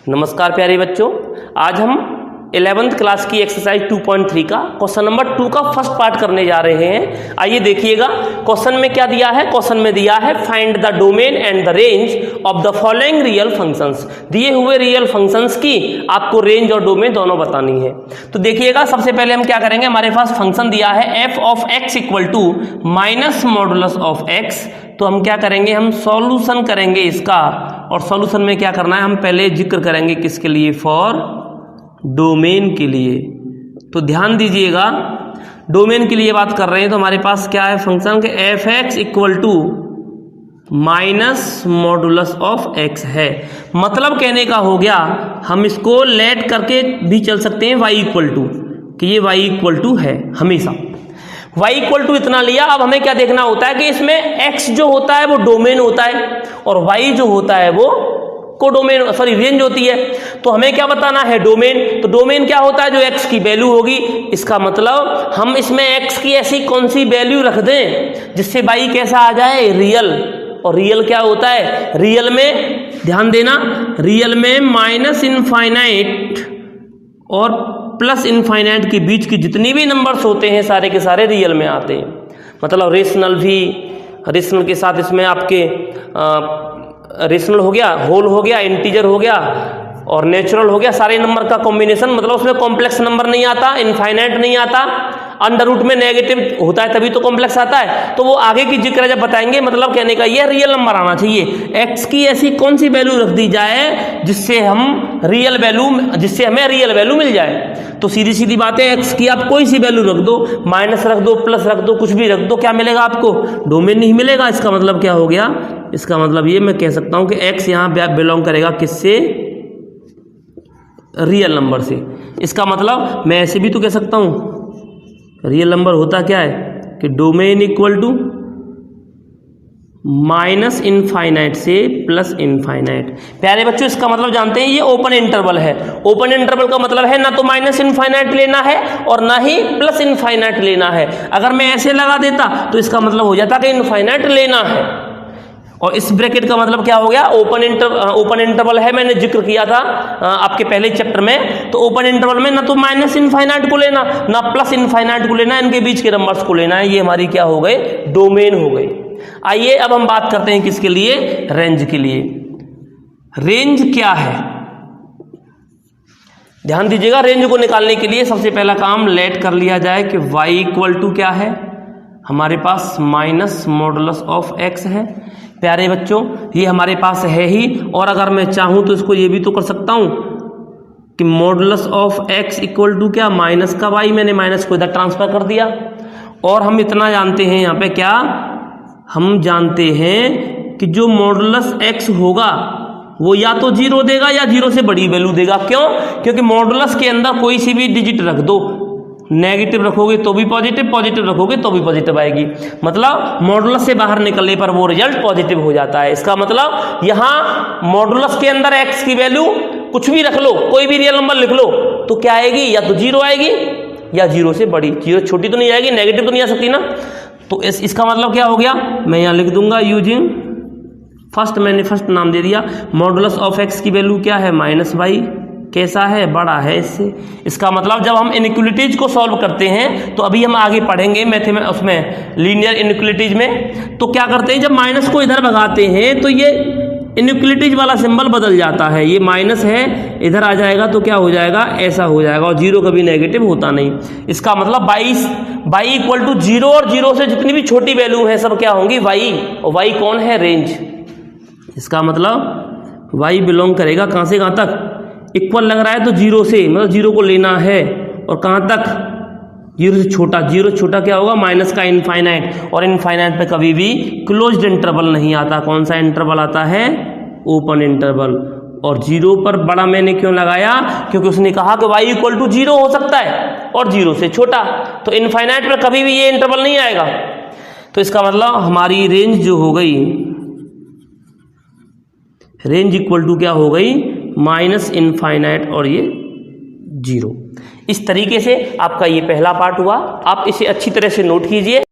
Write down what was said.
नमस्कार प्यारे बच्चों, आज हम 11th क्लास की एक्सरसाइज 2.3 का क्वेश्चन नंबर 2 का फर्स्ट पार्ट करने जा रहे हैं। आइए देखिएगा क्वेश्चन में क्या दिया है। क्वेश्चन में दिया है find the domain and the range of the following real functions. दिए हुए रियल फंक्शंस की आपको रेंज और डोमेन दोनों बतानी है। तो देखिएगा सबसे पहले हम क्या करेंगे, हमारे पास फंक्शन दिया है F of X equal to minus modulus of X. तो हम क्या करेंगे, हम सॉल्यूशन करेंगे इसका। और सॉल्यूशन में क्या करना है, हम पहले जिक्र करेंगे किसके लिए, फॉर डोमेन के लिए। तो ध्यान दीजिएगा, डोमेन के लिए बात कर रहे हैं तो हमारे पास क्या है फंक्शन के F X equal to minus modulus of X है। मतलब कहने का हो गया, हम इसको लेट करके भी चल सकते हैं वाई इक्वल टू, कि ये वाई इक्वल टू है हमेशा। y इक्वल टू इतना लिया। अब हमें क्या देखना होता है कि इसमें x जो होता है वो डोमेन होता है और y जो होता है वो कोडोमेन रेंज होती है। तो हमें क्या बताना है, डोमेन। तो डोमेन क्या होता है, जो x की वैल्यू होगी। इसका मतलब हम इसमें x की ऐसी कौन सी वैल्यू रख दें जिससे y कैसा आ जाए, रियल। और रियल क्या होता है, रियल में ध्यान देना, रियल में माइनस इनफाइनाइट और प्लस इनफाइनाइट के बीच की जितनी भी नंबर्स होते हैं सारे के सारे रियल में आते हैं। मतलब रेशनल भी, रेशनल के साथ इसमें आपके रेशनल हो गया, होल हो गया, इंटीजर हो गया और नेचुरल हो गया, सारे नंबर का कॉम्बिनेशन। मतलब उसमें कॉम्प्लेक्स नंबर नहीं आता, इनफाइनाइट नहीं आता, अंडर रूट में नेगेटिव होता है तभी तो कॉम्प्लेक्स आता है। तो वो आगे की जिक्र जब बताएंगे, मतलब कहने का ये रियल नंबर आना चाहिए। एक्स की ऐसी कौन सी वैल्यू रख दी जाए जिससे हम रियल वैल्यू, जिससे हमें रियल वैल्यू मिल जाए। तो सीधी सीधी बात है, एक्स की आप कोई सी वैल्यू रख दो, माइनस रख दो, प्लस रख दो, कुछ भी रख दो, क्या मिलेगा आपको, डोमेन नहीं मिलेगा। इसका मतलब क्या हो गया, इसका मतलब ये मैं कह सकता हूं कि एक्स यहाँ बिलोंग करेगा किससे, रियल नंबर से। इसका मतलब मैं ऐसे भी तो कह सकता हूं, रियल नंबर होता क्या है कि domain equal to minus infinite से प्लस इनफाइनाइट। प्यारे बच्चों, इसका मतलब जानते हैं ये ओपन इंटरवल है। ओपन इंटरवल का मतलब है ना तो माइनस इनफाइनाइट लेना है और ना ही प्लस इनफाइनाइट लेना है। अगर मैं ऐसे लगा देता तो इसका मतलब हो जाता कि इनफाइनाइट लेना है। और इस ब्रैकेट का मतलब क्या हो गया, ओपन इंटरवल है, मैंने जिक्र किया था आपके पहले चैप्टर में। तो ओपन इंटरवल में ना तो माइनस इनफाइनाइट को लेना ना प्लस इनफाइनाइट को लेना, इनके बीच के नंबर्स को लेना है। ये हमारी क्या हो गए, डोमेन हो गई। आइए अब हम बात करते हैं किसके लिए, रेंज के लिए। रेंज क्या है, ध्यान दीजिएगा। रेंज को निकालने के लिए सबसे पहला काम लेट कर लिया जाए कि y इक्वल टू क्या है, हमारे पास माइनस मॉडुलस ऑफ x है। प्यारे बच्चों, ये हमारे पास है ही, और अगर मैं चाहूं तो इसको ये भी तो कर सकता हूं कि modulus of x equal to क्या, माइनस का y। मैंने माइनस को इधर ट्रांसफर कर दिया। और हम इतना जानते हैं यहाँ पे, क्या हम जानते हैं कि जो मॉडुलस x होगा वो या तो 0 देगा या 0 से बड़ी वैल्यू देगा। क्यों, क्योंकि मॉडुलस के अंदर कोई सी भी डिजिट रख दो, नेगेटिव रखोगे तो भी पॉजिटिव, पॉजिटिव रखोगे तो भी पॉजिटिव आएगी। मतलब मॉडुलस से बाहर निकलने पर वो रिजल्ट पॉजिटिव हो जाता है। इसका मतलब यहाँ मॉडुलस के अंदर x की वैल्यू कुछ भी रख लो, कोई भी रियल नंबर लिख लो, तो क्या आएगी, या तो 0 आएगी या 0 से बड़ी। 0 छोटी तो नहीं आएगी, नेगेटिव तो नहीं आ सकती ना। तो इसका मतलब क्या हो गया, मैं यहाँ लिख दूंगा यूजिंग फर्स्ट, मैंने फर्स्ट नाम दे दिया। मॉडुलस ऑफ x की वैल्यू क्या है, माइनस वाई। कैसा है, बड़ा है इससे। इसका मतलब जब हम इनइक्वालिटीज को सॉल्व करते हैं, तो अभी हम आगे पढ़ेंगे उसमें लीनियर इनइक्वालिटीज में, तो क्या करते हैं, जब माइनस को इधर भगाते हैं तो ये इनइक्वालिटीज वाला सिंबल बदल जाता है। ये माइनस है, इधर आ जाएगा तो क्या हो जाएगा, ऐसा हो जाएगा। और 0 कभी नेगेटिव होता नहीं। इसका मतलब y इक्वल टू 0 और 0 से जितनी भी छोटी वैल्यू है सब क्या होंगी, y। और y कौन है, रेंज। इसका मतलब y बिलोंग करेगा कहाँ से कहाँ तक, इक्वल लग रहा है तो 0 से, मतलब 0 को लेना है। और कहाँ तक, 0 से छोटा। 0 से छोटा क्या होगा, माइनस का इनफाइनाइट। और इनफाइनाइट पे कभी भी क्लोज्ड इंटरवल नहीं आता। कौन सा इंटरवल आता है, ओपन इंटरवल। और 0 पर बड़ा मैंने क्यों लगाया, क्योंकि उसने कहा कि y इक्वल टू 0 हो सकता है और 0 से छोटा। तो इनफाइनाइट पर कभी भी ये इंटरवल नहीं आएगा। तो इसका मतलब हमारी रेंज जो हो गई, रेंज इक्वल टू क्या हो गई, माइनस इनफाइनाइट और ये 0। इस तरीके से आपका ये पहला पार्ट हुआ। आप इसे अच्छी तरह से नोट कीजिए।